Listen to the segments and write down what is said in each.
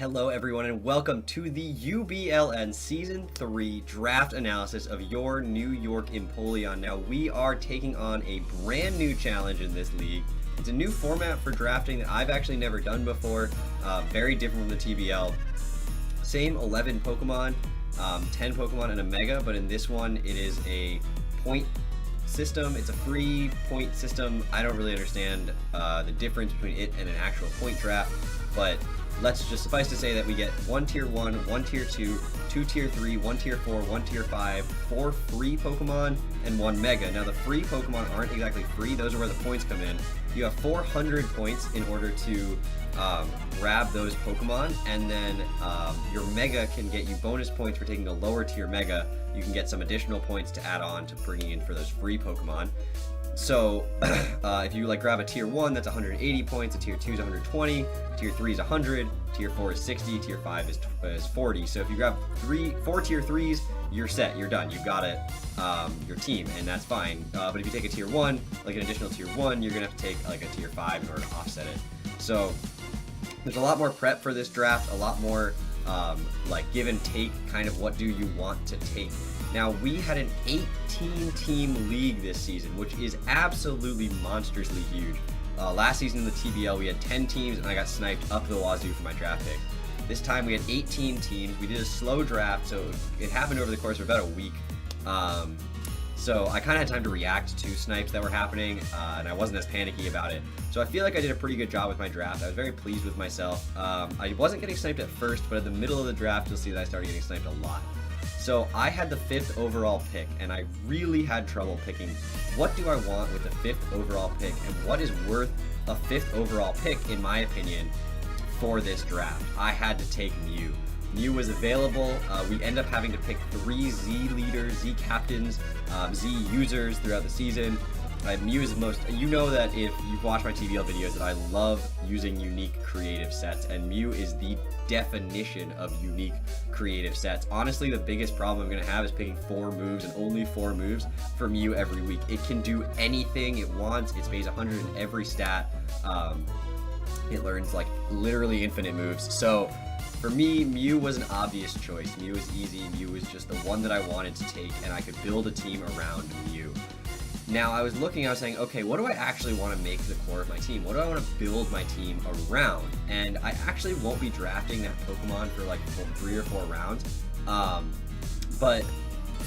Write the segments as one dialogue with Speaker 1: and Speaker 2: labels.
Speaker 1: Hello everyone and welcome to the UBLN Season 3 draft analysis of your New York Empoleon. Now we are taking on a brand new challenge in this league. It's a new format for drafting that I've actually never done before, very different from the TBL. Same 11 Pokemon, 10 Pokemon and a Mega, but in this one it is a point system. It's a free point system. I don't really understand the difference between it and an actual point draft, but let's just suffice to say that we get one tier 1, one tier 2, two tier 3, one tier 4, one tier 5, 4 free Pokemon, and 1 Mega. Now the free Pokemon aren't exactly free, those are where the points come in. You have 400 points in order to grab those Pokemon, and then your Mega can get you bonus points for taking a lower tier Mega. You can get some additional points to add on to bringing in for those free Pokemon. So if you grab a tier 1, that's 180 points, a tier 2 is 120, tier 3 is 100, tier 4 is 60, tier 5 is 40. So if you grab 4 tier 3s, you're set, you're done, you've got it, your team, and that's fine. But if you take a tier 1, like an additional tier 1, you're going to have to take like a tier 5 in order to offset it. So there's a lot more prep for this draft, a lot more give and take, kind of what do you want to take. Now, we had an 18-team league this season, which is absolutely monstrously huge. Last season in the TBL, we had 10 teams, and I got sniped up the wazoo for my draft pick. This time, we had 18 teams. We did a slow draft, so it happened over the course of about a week. So I kind of had time to react to snipes that were happening, and I wasn't as panicky about it. So I feel like I did a pretty good job with my draft. I was very pleased with myself. I wasn't getting sniped at first, but in the middle of the draft, you'll see that I started getting sniped a lot. So I had the 5th overall pick, and I really had trouble picking what do I want with the 5th overall pick, and what is worth a 5th overall pick, in my opinion, for this draft. I had to take Mew. Mew was available. We end up having to pick 3 Z leaders, Z captains, Z users throughout the season. Mew is the most, you know that if you've watched my TBL videos that I love using unique creative sets, and Mew is the definition of unique creative sets. Honestly, the biggest problem I'm going to have is picking 4 moves and only 4 moves for Mew every week. It can do anything it wants. It pays 100 in every stat. It learns literally infinite moves. So for me, Mew was an obvious choice. Mew was easy. Mew was just the one that I wanted to take, and I could build a team around Mew. Now, I was saying, okay, what do I actually want to make the core of my team? What do I want to build my team around? And I actually won't be drafting that Pokemon for 3 or 4 rounds. But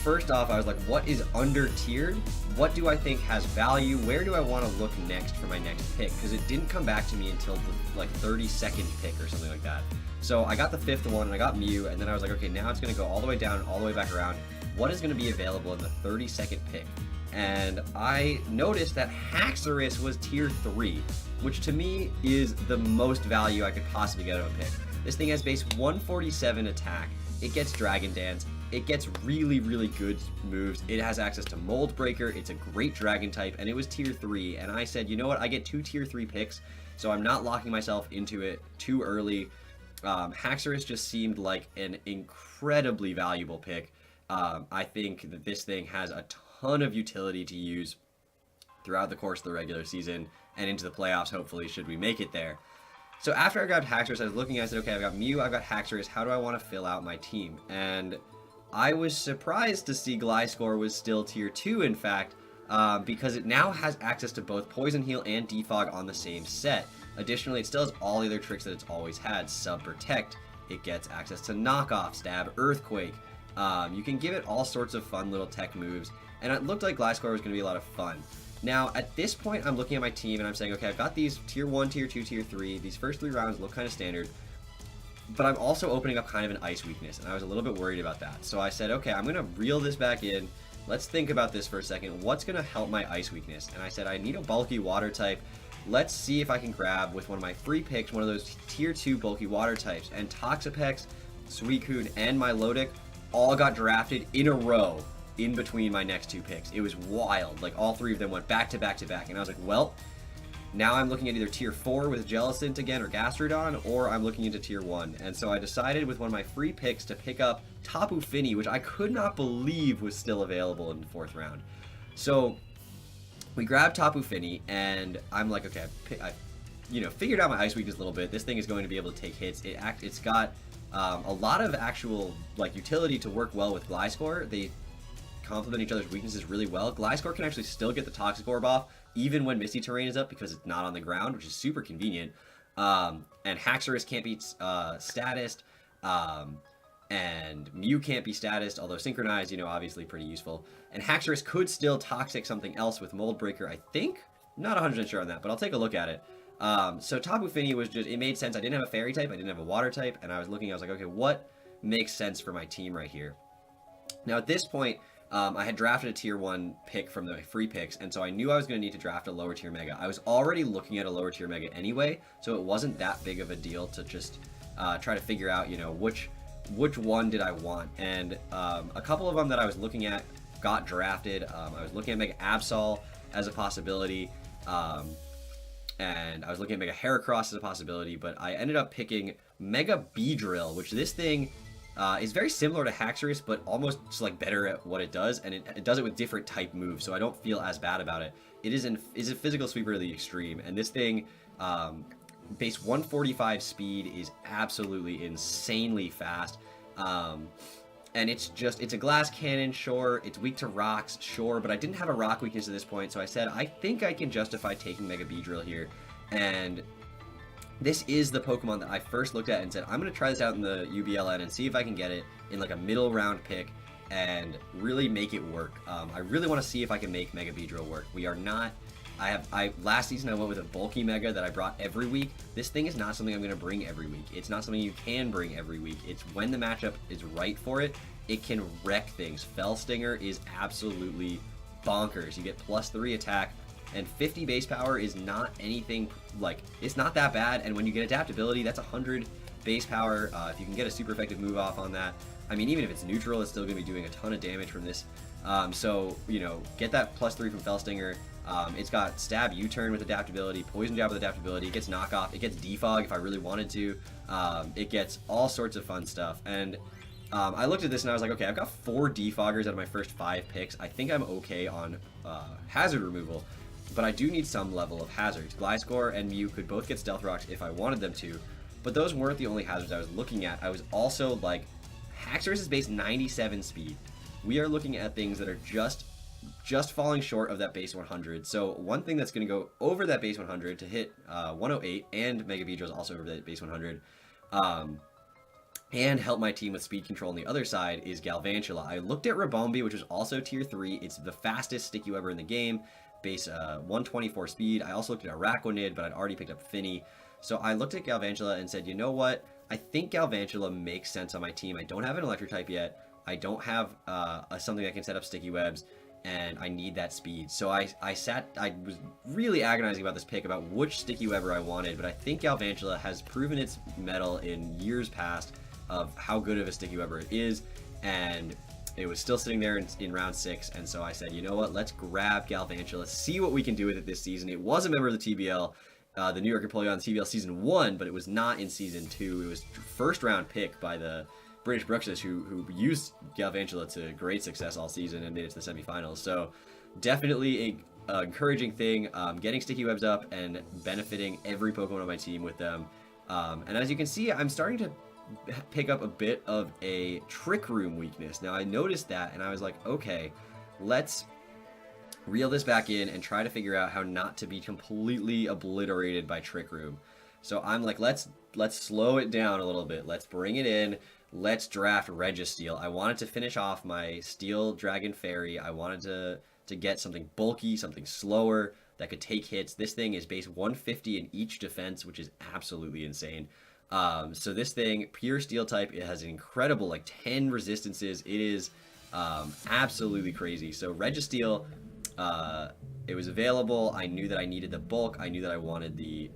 Speaker 1: first off, I was like, what is under tiered? What do I think has value? Where do I want to look next for my next pick? Because it didn't come back to me until the 32nd pick or something like that. So I got the 5th one, and I got Mew, and then I was like, okay, now it's going to go all the way down, all the way back around. What is going to be available in the 32nd pick? And I noticed that Haxorus was tier 3, which to me is the most value I could possibly get out of a pick. This thing has base 147 attack, it gets Dragon Dance, it gets really, really good moves, it has access to Mold Breaker, it's a great Dragon type, and it was tier 3, and I said, you know what, I get 2 tier 3 picks, so I'm not locking myself into it too early. Haxorus just seemed like an incredibly valuable pick. I think that this thing has a ton of utility to use throughout the course of the regular season and into the playoffs, hopefully, should we make it there. So after I grabbed Haxorus, I was looking, I said, okay, I've got Mew, I've got Haxorus, how do I want to fill out my team? And I was surprised to see Gliscor was still tier 2, in fact, because it now has access to both Poison Heal and Defog on the same set. Additionally, it still has all the other tricks that it's always had. Sub Protect, it gets access to Knock Off, Stab, Earthquake. You can give it all sorts of fun little tech moves, and it looked like Gliscor was going to be a lot of fun. Now, at this point, I'm looking at my team, and I'm saying, okay, I've got these tier 1, tier 2, tier 3. These first 3 rounds look kind of standard, but I'm also opening up kind of an ice weakness, and I was a little bit worried about that. So I said, okay, I'm going to reel this back in. Let's think about this for a second. What's going to help my ice weakness? And I said, I need a bulky water type. Let's see if I can grab, with one of my free picks, one of those tier 2 bulky water types. And Toxapex, Suicune, and Milotic all got drafted in a row in between my next 2 picks. It was wild. All 3 of them went back to back to back. And I was like, well, now I'm looking at either tier 4 with Jellicent again or Gastrodon, or I'm looking into tier 1. And so I decided with one of my free picks to pick up Tapu Fini, which I could not believe was still available in the 4th round. So we grabbed Tapu Fini, and I'm like, okay, I figured out my ice weakness a little bit. This thing is going to be able to take hits. It's got a lot of actual like utility to work well with Gliscor. They complement each other's weaknesses really well. Gliscor can actually still get the Toxic Orb off even when Misty Terrain is up because it's not on the ground, which is super convenient. And Haxorus can't be statused, and Mew can't be statused, although Synchronized, obviously pretty useful. And Haxorus could still Toxic something else with Mold Breaker, I think. Not 100% sure on that, but I'll take a look at it. So Tapu Fini was just, it made sense. I didn't have a Fairy type, I didn't have a Water type, and I was like, okay, what makes sense for my team right here? Now at this point, I had drafted a tier 1 pick from the free picks, and so I knew I was going to need to draft a lower tier Mega. I was already looking at a lower tier Mega anyway, so it wasn't that big of a deal to just try to figure out, which one did I want. And a couple of them that I was looking at got drafted. I was looking at Mega Absol as a possibility, and I was looking at Mega Heracross as a possibility, but I ended up picking Mega Beedrill, which this thing is very similar to Haxorus, but almost just like better at what it does, and it does it with different type moves, so I don't feel as bad about it. It is a physical sweeper to the extreme, and this thing, base 145 speed, is absolutely insanely fast. And it's a glass cannon, sure, it's weak to rocks, sure, but I didn't have a rock weakness at this point, so I said, I think I can justify taking Mega Beedrill here, and this is the Pokemon that I first looked at and said, I'm going to try this out in the UBLN and see if I can get it in like a middle round pick and really make it work. I really want to see if I can make Mega Beedrill work. We are not, last season I went with a bulky Mega that I brought every week. This thing is not something I'm going to bring every week. It's not something you can bring every week. It's when the matchup is right for it, it can wreck things. Fellstinger is absolutely bonkers. You get +3 attack, and 50 base power is not anything, like, it's not that bad, and when you get adaptability, that's 100 base power. If you can get a super effective move off on that, I mean, even if it's neutral, it's still going to be doing a ton of damage from this. So, get that +3 from Fellstinger. It's got Stab U-Turn with adaptability, Poison Jab with adaptability, it gets Knockoff, it gets Defog if I really wanted to, it gets all sorts of fun stuff, and I looked at this and I was like, okay, I've got 4 Defoggers out of my first 5 picks. I think I'm okay on hazard removal, but I do need some level of hazards. Gliscor and Mew could both get Stealth Rocks if I wanted them to, but those weren't the only hazards I was looking at. I was also like, Haxorus is base 97 speed. We are looking at things that are just falling short of that base 100. So one thing that's going to go over that base 100 to hit 108, and Mega Beedrill is also over that base 100, and help my team with speed control on the other side, is Galvantula. I looked at Ribombee, which was also tier 3. It's the fastest sticky webber in the game, base 124 speed. I also looked at Araquanid, but I'd already picked up Finny. So I looked at Galvantula and said, you know what? I think Galvantula makes sense on my team. I don't have an electric type yet. I don't have something that can set up sticky webs, and I need that speed. So I was really agonizing about this pick, about which sticky webber I wanted, but I think Galvantula has proven its mettle in years past of how good of a sticky webber it is, and it was still sitting there in round 6, and so I said, you know what, let's grab Galvantula, see what we can do with it this season. It was a member of the TBL, the New York Empoleons TBL Season 1, but it was not in Season 2. It was first round pick by the British Bruxers, who used Galvantula to great success all season and made it to the semifinals. So definitely a encouraging thing, getting sticky webs up and benefiting every Pokemon on my team with them. And as you can see, I'm starting to pick up a bit of a Trick Room weakness. Now I noticed that and I was like, okay, let's reel this back in and try to figure out how not to be completely obliterated by Trick Room. So I'm like, let's slow it down a little bit. Let's bring it in. Let's draft Registeel. I wanted to finish off my Steel Dragon Fairy. I wanted to get something bulky, something slower that could take hits. This thing is base 150 in each defense, which is absolutely insane. So this thing, pure steel type, it has an incredible, like, 10 resistances. It is absolutely crazy. So Registeel, it was available. I knew that I needed the bulk. I knew that I wanted the,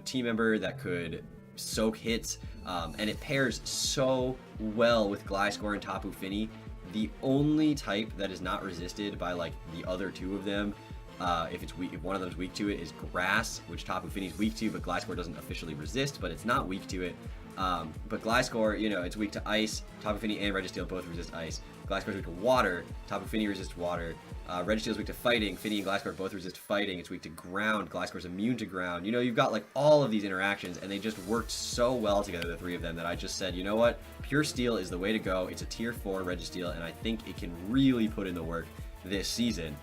Speaker 1: team member that could soak hits, and it pairs so well with Gliscor and Tapu Fini. The only type that is not resisted by, like, the other 2 of them, if one of them is weak to it, is Grass, which Tapu Fini is weak to, but Gliscor doesn't officially resist, but it's not weak to it. But Gliscor, you know, it's weak to ice. Tapu Fini and Registeel both resist ice. Gliscor is weak to water. Tapu Fini resists water. Registeel is weak to fighting. Fini and Gliscor both resist fighting. It's weak to ground. Gliscor is immune to ground. You know, you've got like all of these interactions, and they just worked so well together, the three of them, that I just said, you know what? Pure Steel is the way to go. It's a tier 4 Registeel, and I think it can really put in the work this season.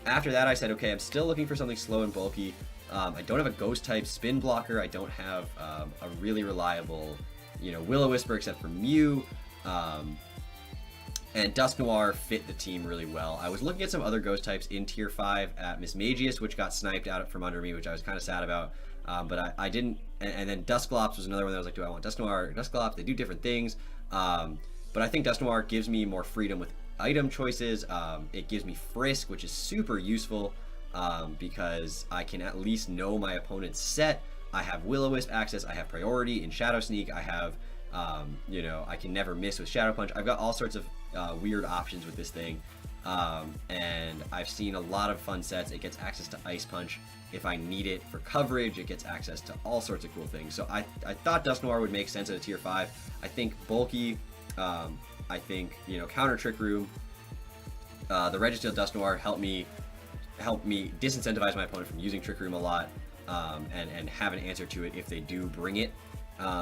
Speaker 1: After that, I said, okay, I'm still looking for something slow and bulky. I don't have a ghost type spin blocker. I don't have a really reliable, you know, Will-O-Wisper except for Mew. And Dusknoir fit the team really well. I was looking at some other ghost types in tier 5 at Mismagius, which got sniped out from under me, which I was kind of sad about. But I didn't. And then Dusclops was another one that I was like, do I want Dusknoir or Dusclops? They do different things. But I think Dusknoir gives me more freedom with item choices. It gives me Frisk, which is super useful because I can at least know my opponent's set. I have Will-O-Wisp access. I have priority in Shadow Sneak. I have, you know, I can never miss with Shadow Punch. I've got all sorts of weird options with this thing. And I've seen a lot of fun sets. It gets access to Ice Punch if I need it for coverage. It gets access to all sorts of cool things. So I thought Dusknoir would make sense at a tier 5. I think bulky. I think, you know, counter Trick Room. The Registeel Dusknoir helped me disincentivize my opponent from using Trick Room a lot, and have an answer to it if they do bring it.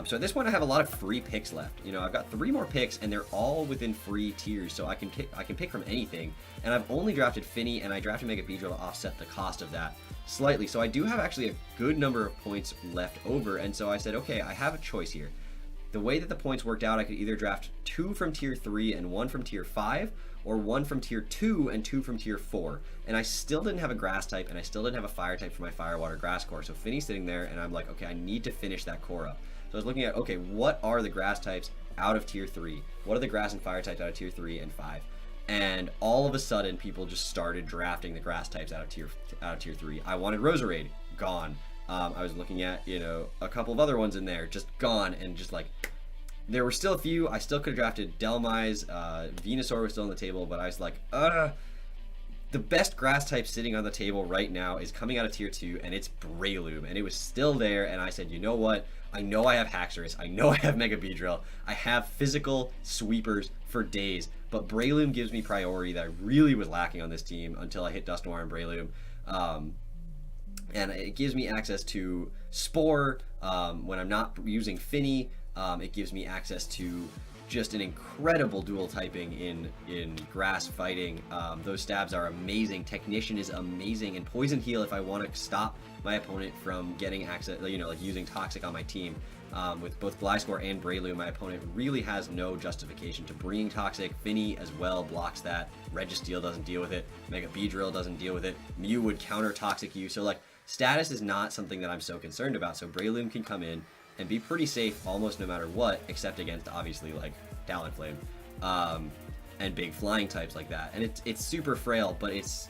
Speaker 1: So at this point, I have a lot of free picks left. You know, I've got 3 more picks, and they're all within free tiers, so I can pick from anything. And I've only drafted Fini, and I drafted Mega Beedrill to offset the cost of that slightly. So I do have actually a good number of points left over, and so I said, okay, I have a choice here. The way that the points worked out, I could either draft 2 from tier 3 and 1 from tier 5, or 1 from tier 2 and 2 from tier 4. And I still didn't have a grass type, and I still didn't have a fire type for my fire water grass core. So Fini's sitting there, and I'm like, okay, I need to finish that core up. So I was looking at, okay, what are the grass types out of tier 3? What are the grass and fire types out of tier 3 and 5? And all of a sudden, people just started drafting the grass types out of tier 3. I wanted Roserade, gone. I was looking at, you know, a couple of other ones in there, just gone, and just like, there were still a few. I still could have drafted Delmise. Venusaur was still on the table, but I was like, the best grass type sitting on the table right now is coming out of tier 2, and it's Breloom. And it was still there, and I said, you know what? I know I have Haxorus. I know I have Mega Beedrill. I have physical sweepers for days, but Breloom gives me priority that I really was lacking on this team until I hit Dusknoir and Breloom. And it gives me access to Spore when I'm not using Fini. It gives me access to just an incredible dual typing in grass fighting. Those stabs are amazing. Technician is amazing, and Poison Heal if I want to stop my opponent from getting access, you know, like using Toxic on my team. With both Gliscor and Breloom, my opponent really has no justification to bringing Toxic. Fini as well blocks that. Registeel doesn't deal with it. Mega Beedrill doesn't deal with it. Mew would counter Toxic you. So like, status is not something that I'm so concerned about. So Breloom can come in and be pretty safe almost no matter what, except against obviously like Talonflame and big flying types like that. And it's super frail, but its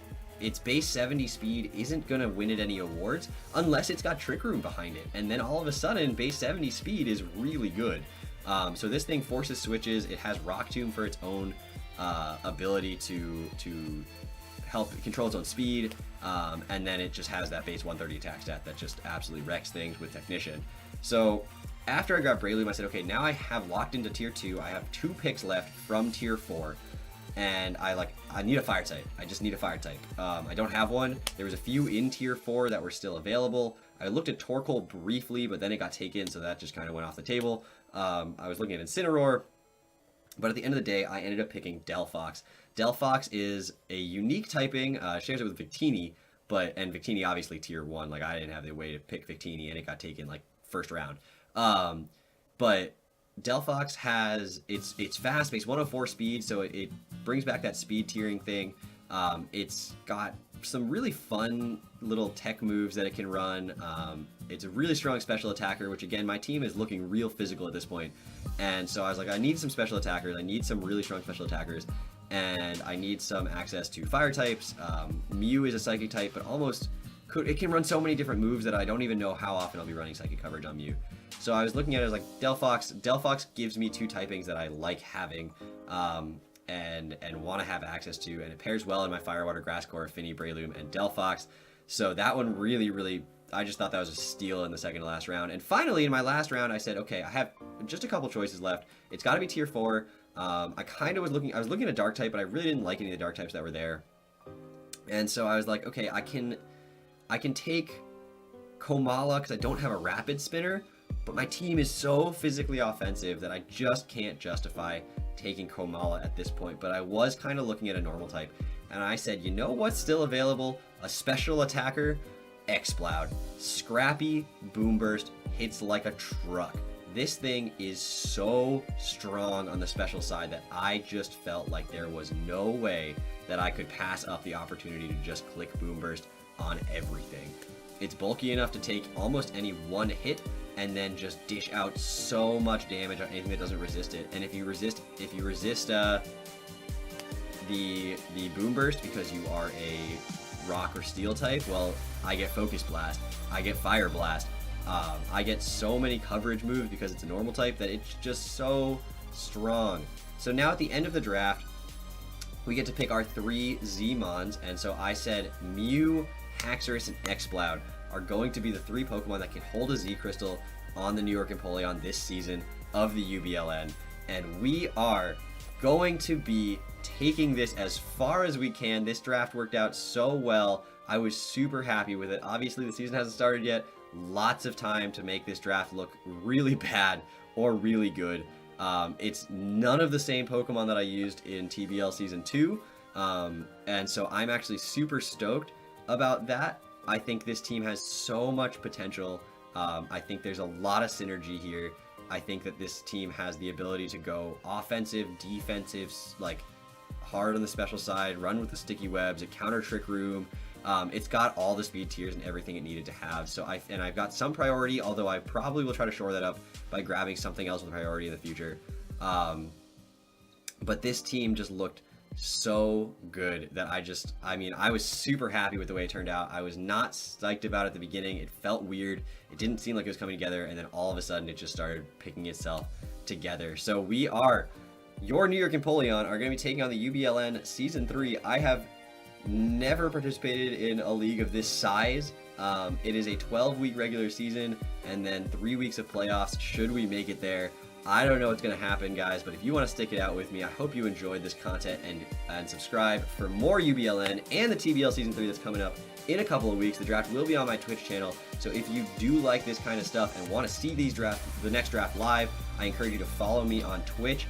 Speaker 1: base 70 speed isn't gonna win it any awards unless it's got Trick Room behind it, and then all of a sudden base 70 speed is really good. So this thing forces switches. It has Rock Tomb for its own ability to help control its own speed, and then it just has that base 130 attack stat that just absolutely wrecks things with Technician. So after I got Breloom, I said, okay, now I have locked into tier 2. I have 2 picks left from tier 4, and I need a fire type. I just need a fire type. I don't have one. There was a few in tier 4 that were still available. I looked at Torkoal briefly, but then it got taken, so that just kind of went off the table. I was looking at Incineroar, but at the end of the day, I ended up picking Delphox. Delphox is a unique typing, shares it with Victini, and Victini obviously tier 1. Like, I didn't have the way to pick Victini, and it got taken like first round. But Delphox has it's fast, base 104 speed, so it brings back that speed tiering thing. It's got some really fun little tech moves that it can run. It's a really strong special attacker, which again, my team is looking real physical at this point. And so I was like, I need some special attackers. I need some really strong special attackers. And I need some access to fire types. Mew is a psychic type, but it can run so many different moves that I don't even know how often I'll be running psychic coverage on Mew. So I was looking at it as like Delphox. Delphox gives me 2 typings that I like having and want to have access to, and it pairs well in my Firewater Grass Core, Fini, Breloom, and Delphox. So that one really, really I just thought that was a steal in the second to last round. And finally, in my last round, I said, okay, I have just a couple choices left. It's got to be tier 4. I kind of was looking at a dark type, but I really didn't like any of the dark types that were there. And so I was like, okay, I can take Komala because I don't have a rapid spinner, but my team is so physically offensive that I just can't justify taking Komala at this point. But I was kind of looking at a normal type, and I said, you know what's still available? A special attacker, Exploud. Scrappy, Boom Burst, hits like a truck. This thing is so strong on the special side that I just felt like there was no way that I could pass up the opportunity to just click Boom Burst on everything. It's bulky enough to take almost any one hit and then just dish out so much damage on anything that doesn't resist it. And if you resist the Boom Burst because you are a rock or steel type, well, I get Focus Blast, I get Fire Blast, I get so many coverage moves because it's a normal type that it's just so strong. So now at the end of the draft, we get to pick our 3 Z-Mons, and so I said Mew, Haxorus, and Exploud are going to be the 3 Pokemon that can hold a Z-Crystal on the New York Empoleon this season of the UBLN, and we are going to be taking this as far as we can. This draft worked out so well. I was super happy with it. Obviously, the season hasn't started yet. Lots of time to make this draft look really bad or really good. It's none of the same Pokemon that I used in TBL Season 2, and so I'm actually super stoked about that. I think this team has so much potential. I think there's a lot of synergy here. I think that this team has the ability to go offensive, defensive, like hard on the special side, run with the sticky webs, a counter trick room. It's got all the speed tiers and everything it needed to have. So I've got some priority, although I probably will try to shore that up by grabbing something else with priority in the future. But this team just looked so good that I was super happy with the way it turned out. I was not psyched about it at the beginning. It felt weird. It didn't seem like it was coming together, and then all of a sudden it just started picking itself together. So we are, your New York Empoleon are going to be taking on the UBLN Season 3. I have never participated in a league of this size. It is a 12-week regular season and then 3 weeks of playoffs should we make it there. I don't know what's going to happen, guys, but if you want to stick it out with me, I hope you enjoyed this content and subscribe for more UBLN and the TBL Season 3 that's coming up in a couple of weeks. The draft will be on my Twitch channel, so if you do like this kind of stuff and want to see the next draft live, I encourage you to follow me on Twitch,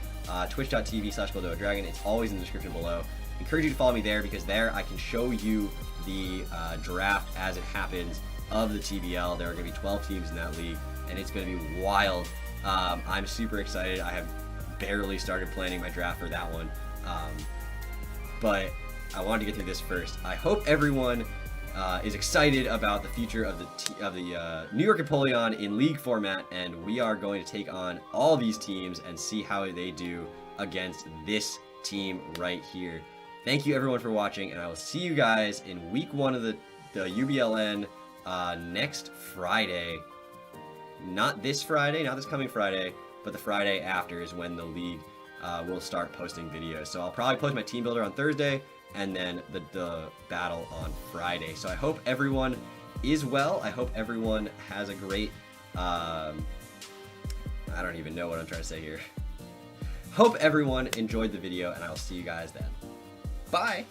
Speaker 1: twitch.tv/GoldOdragon. It's always in the description below. I encourage you to follow me there because there I can show you the draft as it happens of the TBL. There are going to be 12 teams in that league, and it's going to be wild. I'm super excited. I have barely started planning my draft for that one, but I wanted to get through this first. I hope everyone is excited about the future of the New York Empoleon in league format, and we are going to take on all these teams and see how they do against this team right here. Thank you everyone for watching, and I will see you guys in week 1 of the UBLN next Friday. Not this Friday, not this coming Friday, but the Friday after is when the league will start posting videos. So I'll probably post my team builder on Thursday and then the battle on Friday. So I hope everyone is well. I hope everyone has a great, I don't even know what I'm trying to say here. Hope everyone enjoyed the video, and I will see you guys then. Bye!